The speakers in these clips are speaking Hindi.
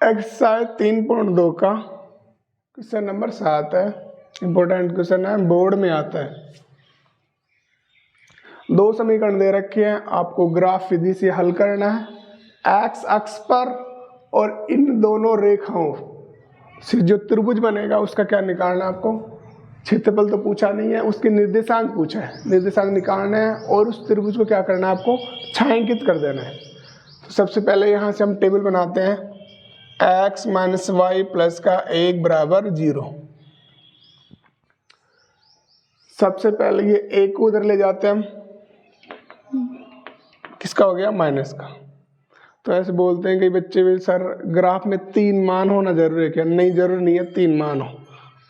एक्सरसाइज 3.2 का क्वेश्चन नंबर 7 है। इंपॉर्टेंट क्वेश्चन है, बोर्ड में आता है। दो समीकरण दे रखे हैं, आपको ग्राफ विधि से हल करना है। एक्स अक्ष पर और इन दोनों रेखाओं से जो त्रिभुज बनेगा उसका क्या निकालना है आपको। क्षेत्रफल तो पूछा नहीं है, उसके निर्देशांक पूछा है। निर्देशांक निकालना है और उस त्रिभुज को क्या करना है आपको, छायांकित कर देना है। तो सबसे पहले यहाँ से हम टेबल बनाते हैं। x माइनस वाई प्लस का 1 बराबर 0। सबसे पहले ये 1 को उधर ले जाते हैं हम, किसका हो गया, माइनस का। तो ऐसे बोलते हैं कि बच्चे भी सर ग्राफ में 3 मान होना जरूरी है क्या। नहीं, जरूरी नहीं है 3 मान हो,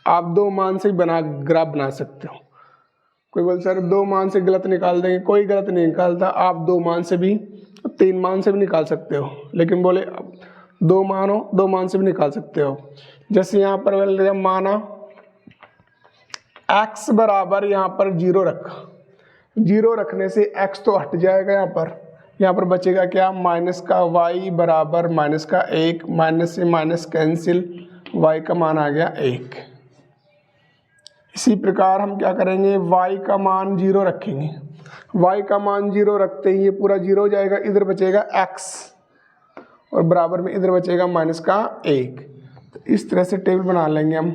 आप 2 मान से ही ग्राफ बना सकते हो। कोई बोल सर 2 मान से गलत निकाल देंगे, कोई गलत नहीं निकालता। आप 2 मान से भी 3 मान से भी निकाल सकते हो, लेकिन बोले 2 मान हो 2 मान से भी निकाल सकते हो। जैसे यहाँ पर माना x बराबर यहाँ पर 0 रखा, 0 रखने से x तो हट जाएगा। यहाँ पर बचेगा क्या, माइनस का y बराबर माइनस का 1, माइनस से माइनस कैंसिल, y का मान आ गया 1। इसी प्रकार हम क्या करेंगे, y का मान 0 रखेंगे। y का मान 0 रखते ही ये पूरा 0 हो जाएगा। इधर बचेगा x और बराबर में इधर बचेगा माइनस का 1। तो इस तरह से टेबल बना लेंगे हम।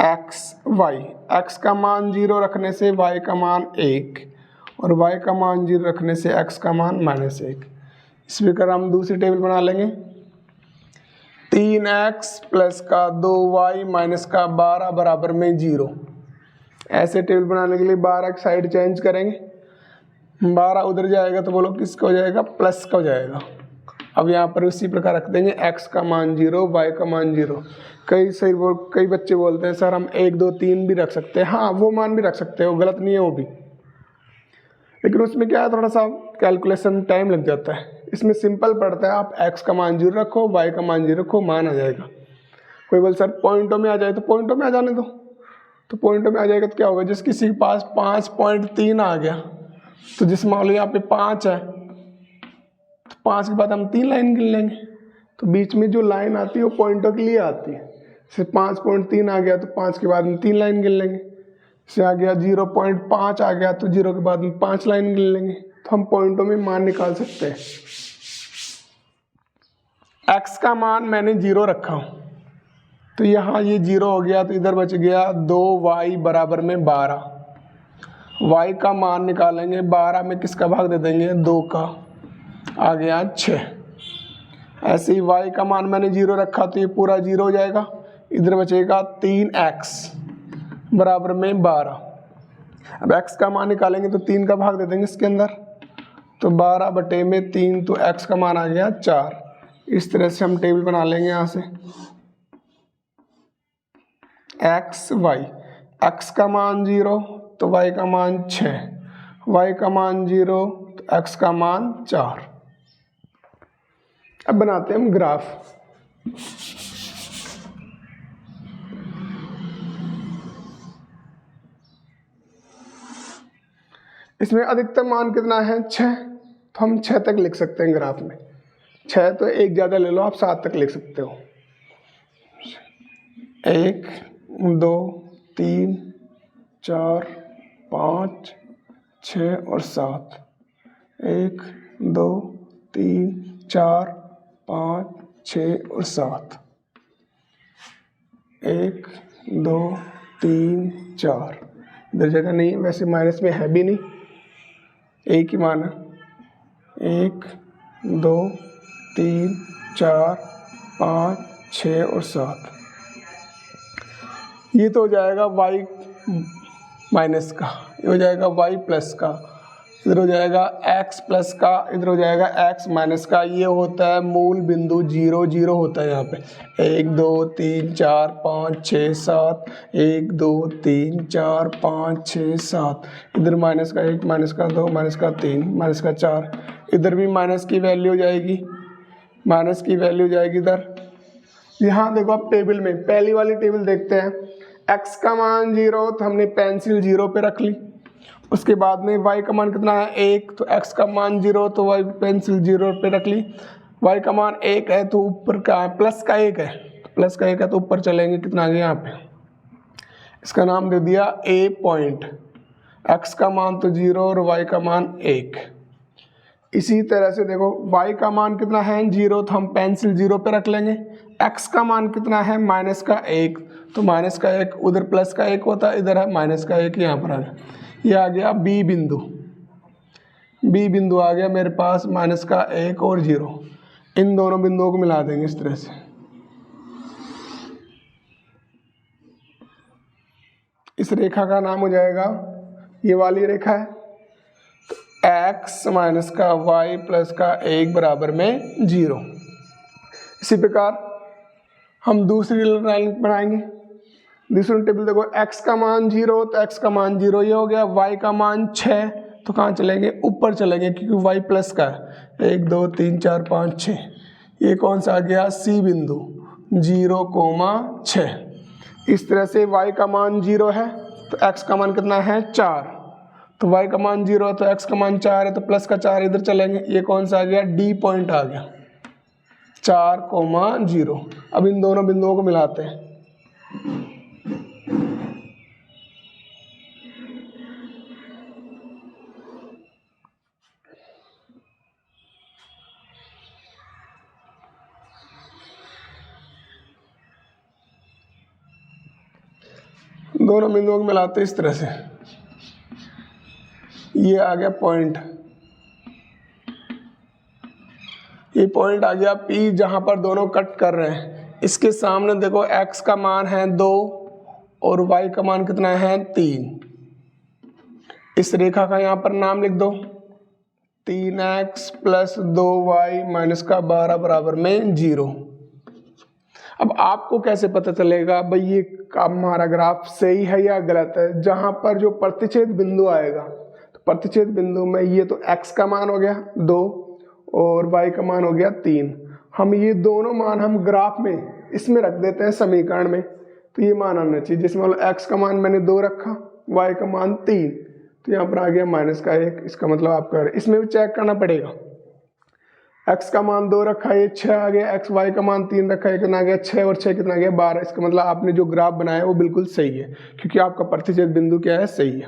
x y, x का मान 0 रखने से y का मान 1 और y का मान 0 रखने से x का मान माइनस 1। इस प्रकार हम दूसरी टेबल बना लेंगे। 3x प्लस का 2y माइनस का 12 बराबर में 0। ऐसे टेबल बनाने के लिए 12 की साइड चेंज करेंगे। 12 उधर जाएगा तो बोलो किसका हो जाएगा, प्लस का हो जाएगा। अब यहाँ पर उसी प्रकार रख देंगे, x का मान 0, y का मान 0। कई बच्चे बोलते हैं सर हम 1 2 3 भी रख सकते हैं। हाँ, वो मान भी रख सकते हो, गलत नहीं है वो भी, लेकिन उसमें क्या है, थोड़ा सा कैलकुलेशन टाइम लग जाता है। इसमें सिंपल पड़ता है, आप x का मान 0 रखो, y का मान 0 रखो, मान आ जाएगा। कोई बोल सर पॉइंटों में आ जाए, तो पॉइंटों में आ जाने दो। तो पॉइंटों में आ जाएगा तो क्या होगा, जिस किसी के पास 5.3 आ गया, तो जिस मान लो यहाँ पे 5 है, तो 5 के बाद हम 3 लाइन गिन लेंगे। तो बीच में जो लाइन आती है वो पॉइंटों के लिए आती है। जैसे 5.3 आ गया तो 5 के बाद में 3 लाइन गिन लेंगे। से आ गया 0.5 आ गया तो 0 के बाद में 5 लाइन गिन लेंगे। तो हम पॉइंटों में मान निकाल सकते हैं। x का मान मैंने 0 रखा हूँ, तो यहाँ ये 0 हो गया, तो इधर बच गया 2y बराबर में 12। y का मान निकालेंगे, 12 में किसका भाग दे देंगे, 2 का, आ गया 6। ऐसे ही y का मान मैंने 0 रखा तो ये पूरा 0 हो जाएगा। इधर बचेगा 3x बराबर में 12। अब x का मान निकालेंगे तो 3 का भाग दे देंगे इसके अंदर, तो 12 बटे में 3, तो x का मान आ गया 4। इस तरह से हम टेबल बना लेंगे यहाँ से। x y, x का मान 0 तो y का मान 6, y का मान 0 तो x का मान 4। अब बनाते हैं हम ग्राफ। इसमें अधिकतम मान कितना है, 6, तो हम 6 तक लिख सकते हैं ग्राफ में। 6 तो एक ज़्यादा ले लो, आप 7 तक लिख सकते हो। 1 2 3 4 5 6 और 7। 1 2 3 4 5 6 और 7। 1 2 3 4। इधर जगह नहीं, वैसे माइनस में है भी नहीं, एक ही मान है। 1 2 3 4 5 6 और 7। ये तो हो जाएगा y माइनस का, ये हो जाएगा y प्लस का, इधर हो जाएगा x प्लस का, इधर हो जाएगा x माइनस का। ये होता है मूल बिंदु 0 0 होता है यहाँ पे। 1 2 3 4 5 6 7, 1 2 3 4 5 6 7। इधर माइनस का 1, माइनस का 2, माइनस का 3, माइनस का 4। इधर भी माइनस की वैल्यू हो जाएगी, माइनस की वैल्यू हो जाएगी इधर। यहाँ देखो आप टेबल में पहली वाली टेबल देखते हैं। x का मान 0 तो हमने पेंसिल 0 पे रख ली, उसके बाद में y का मान कितना है 1, तो x का मान 0, तो y पेंसिल 0 पे रख ली। y का मान 1 है तो ऊपर का प्लस का 1 है, प्लस का 1 है तो ऊपर चलेंगे, कितना आ गया यहाँ पे, इसका नाम दे दिया a पॉइंट। x का मान तो 0 और y का मान 1। इसी तरह से देखो y का मान कितना है 0, तो हम पेंसिल 0 पे रख लेंगे। x का मान कितना है माइनस का 1, तो माइनस का 1 उधर प्लस का 1 होता है, इधर है माइनस का 1 यहाँ पर आ गया। ये आ गया b बिंदु, b बिंदु आ गया मेरे पास माइनस का 1 और 0। इन दोनों बिंदुओं को मिला देंगे इस तरह से। इस रेखा का नाम हो जाएगा, ये वाली रेखा है, तो x माइनस का y प्लस का 1 बराबर में 0। इसी प्रकार हम दूसरी लाइन बनाएंगे। दूसरी टेबल देखो, x का मान 0, तो x का मान 0 ये हो गया। y का मान 6, तो कहाँ चलेंगे, ऊपर चलेंगे क्योंकि y प्लस का है। 1 2 3 4 5 6, ये कौन सा आ गया c बिंदु 0,6। इस तरह से y का मान 0 है तो x का मान कितना है 4, तो y का मान 0 है तो x का मान 4 है, तो प्लस का 4 इधर चलेंगे। ये कौन सा आ गया d पॉइंट आ गया 4,0। अब इन दोनों बिंदुओं को मिलाते हैं। दोनों बिंदुओं को मिलाते इस तरह से, ये आ गया पॉइंट, ये पॉइंट आ गया P जहां पर दोनों कट कर रहे हैं। इसके सामने देखो x का मान है 2 और y का मान कितना है 3। इस रेखा का यहाँ पर नाम लिख दो, 3x प्लस 2y माइनस का 12 बराबर में 0। अब आपको कैसे पता चलेगा भाई ये हमारा ग्राफ सही है या गलत है? जहां पर जो प्रतिच्छेद बिंदु आएगा, तो प्रतिच्छेद बिंदु में ये तो x का मान हो गया 2 और y का मान हो गया 3। हम ये दोनों मान हम ग्राफ में इसमें रख देते हैं समीकरण में, तो ये मान आना चाहिए। जिसमें मतलब x का मान मैंने 2 रखा, y का मान 3, तो यहाँ पर आ गया माइनस का 1। इसका मतलब आपका इसमें भी चेक करना पड़ेगा, x का मान 2 रखा है, ये 6 आ गया, y का मान 3 रखा है, कितना आ गया 6 और 6 कितना आ गया 12। इसका मतलब आपने जो ग्राफ बनाया है वो बिल्कुल सही है, क्योंकि आपका प्रतिच्छेद बिंदु क्या है, सही है।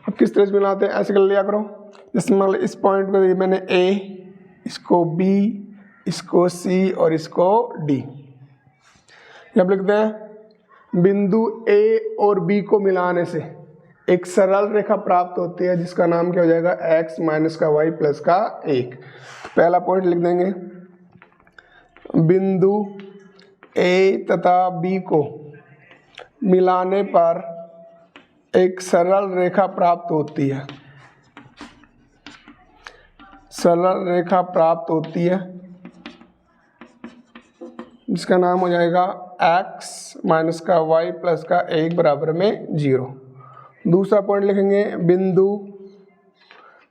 अब किस तरह से मिलाते हैं, ऐसे कर लिया करो। जैसे मतलब इस पॉइंट को मैंने A, इसको B, इसको C और इसको D। अब लिखते हैं बिंदु A और B को मिलाने से एक सरल रेखा प्राप्त होती है जिसका नाम क्या हो जाएगा x माइनस का y प्लस का 1। पहला पॉइंट लिख देंगे, बिंदु A तथा B को मिलाने पर एक सरल रेखा प्राप्त होती है, सरल रेखा प्राप्त होती है जिसका नाम हो जाएगा x माइनस का y प्लस का 1 बराबर में 0। दूसरा पॉइंट लिखेंगे, बिंदु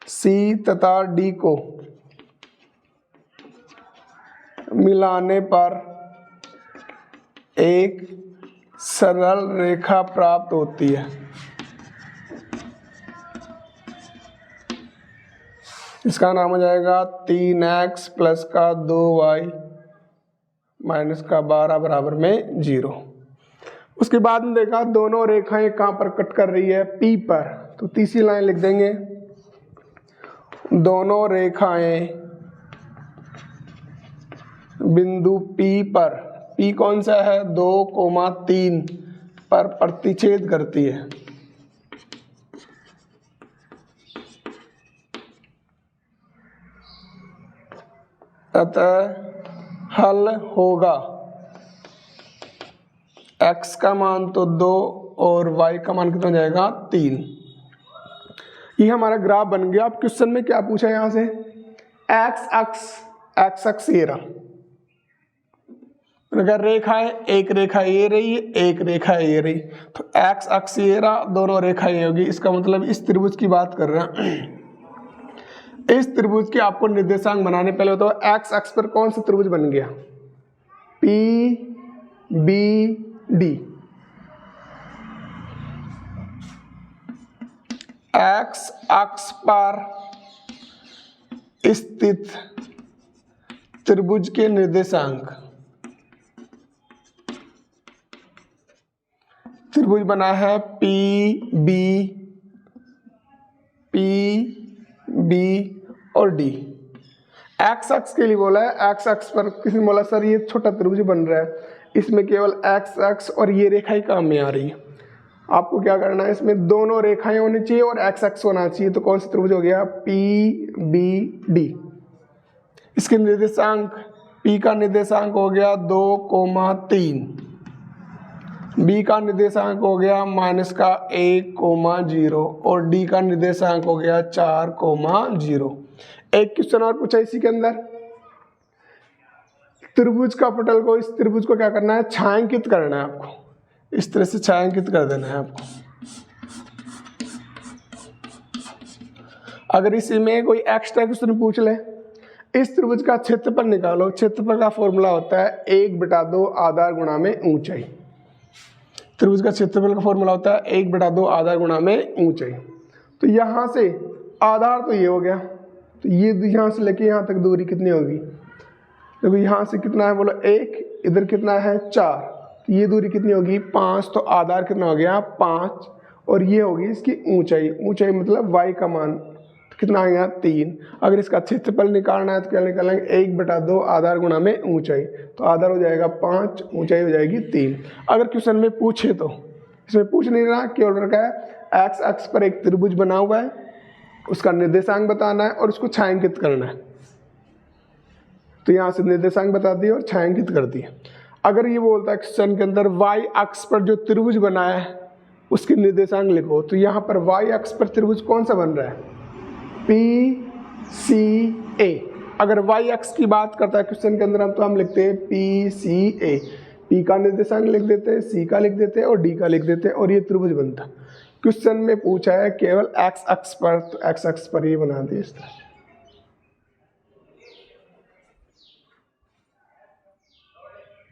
C तथा D को मिलाने पर एक सरल रेखा प्राप्त होती है, इसका नाम हो जाएगा 3x प्लस का 2y माइनस का 12 बराबर में 0। उसके बाद में देखा दोनों रेखाएं कहाँ पर कट कर रही है, P पर, तो तीसरी लाइन लिख देंगे, दोनों रेखाएं बिंदु P पर, P कौन सा है 2,3 पर प्रतिच्छेद करती है। अतः हल होगा x का मान तो 2 और y का मान कितना हो जाएगा 3। ये हमारा ग्राफ बन गया। अब क्वेश्चन में क्या पूछा है यहाँ से, x अक्ष ये रहा, अगर रेखा है, एक रेखा ये रही, एक रेखा ये रही, तो x अक्ष ये रहा, दोनों रेखा ये होगी। इसका मतलब इस त्रिभुज की बात कर रहे हैं। इस त्रिभुज के आपको निर्देशांक बनाने, पहले तो x अक्ष पर कौन सा त्रिभुज बन गया, PBD। एक्स अक्ष पर स्थित त्रिभुज के निर्देशांक, त्रिभुज बना है पी बी और डी। एक्स अक्ष के लिए बोला है, एक्स अक्ष पर किसी ने बोला सर ये छोटा त्रिभुज बन रहा है, इसमें केवल एक्स अक्ष और ये रेखा ही काम में आ रही है। आपको क्या करना है, इसमें दोनों रेखाएं होनी चाहिए और एक्स अक्ष होना चाहिए। तो कौन सा त्रिभुज हो गया, पी बी डी। इसके निर्देशांक, पी का निर्देशांक हो गया 2,3, बी का निर्देशांक हो गया -1,0 और डी का निर्देशांक हो गया 4,0। एक क्वेश्चन और पूछा इसी के अंदर, त्रिभुज का पटल को, इस त्रिभुज को क्या करना है, छायांकित करना है आपको। इस तरह से छायांकित कर देना है आपको। अगर इसी में कोई एक्स्ट्रा क्वेश्चन पूछ ले, इस त्रिभुज का क्षेत्रफल निकालो। क्षेत्रफल का फॉर्मूला होता है 1/2 आधार गुणा में ऊंचाई। त्रिभुज का क्षेत्रफल का फॉर्मूला होता है 1/2 आधार गुणा में ऊंचाई। तो यहाँ से आधार तो ये हो गया, तो ये यहाँ से लेके यहाँ तक दूरी कितनी होगी, देखो यहाँ से कितना है, बोलो 1, इधर कितना है 4, तो ये दूरी कितनी होगी 5। तो आधार कितना हो गया 5 और ये होगी इसकी ऊंचाई। ऊंचाई मतलब y का मान कितना आ गया 3। अगर इसका क्षेत्रफल निकालना है तो क्या निकालेंगे, 1/2 आधार गुणा में ऊंचाई। तो आधार हो जाएगा 5, ऊंचाई हो जाएगी 3। अगर क्वेश्चन में पूछे तो, इसमें पूछ नहीं रहा, केवल रखा है एक्स अक्ष पर एक त्रिभुज बना हुआ है, उसका निर्देशांक बताना है और उसको छायांकित करना है। तो यहाँ से निर्देशांक बता दिए और छायांकित कर दिए। अगर ये बोलता है क्वेश्चन के अंदर y अक्ष पर जो त्रिभुज बना है उसके निर्देशांक लिखो, तो यहाँ पर y अक्ष पर त्रिभुज कौन सा बन रहा है, PCA। अगर y अक्ष की बात करता है क्वेश्चन के अंदर तो हम लिखते हैं PCA। P का निर्देशांक लिख देते हैं, C का लिख देते हैं और D का लिख देते हैं और ये त्रिभुज बनता। क्वेश्चन में पूछा है केवल x अक्ष पर, तो x अक्ष पर ये बना दिए इस तरह।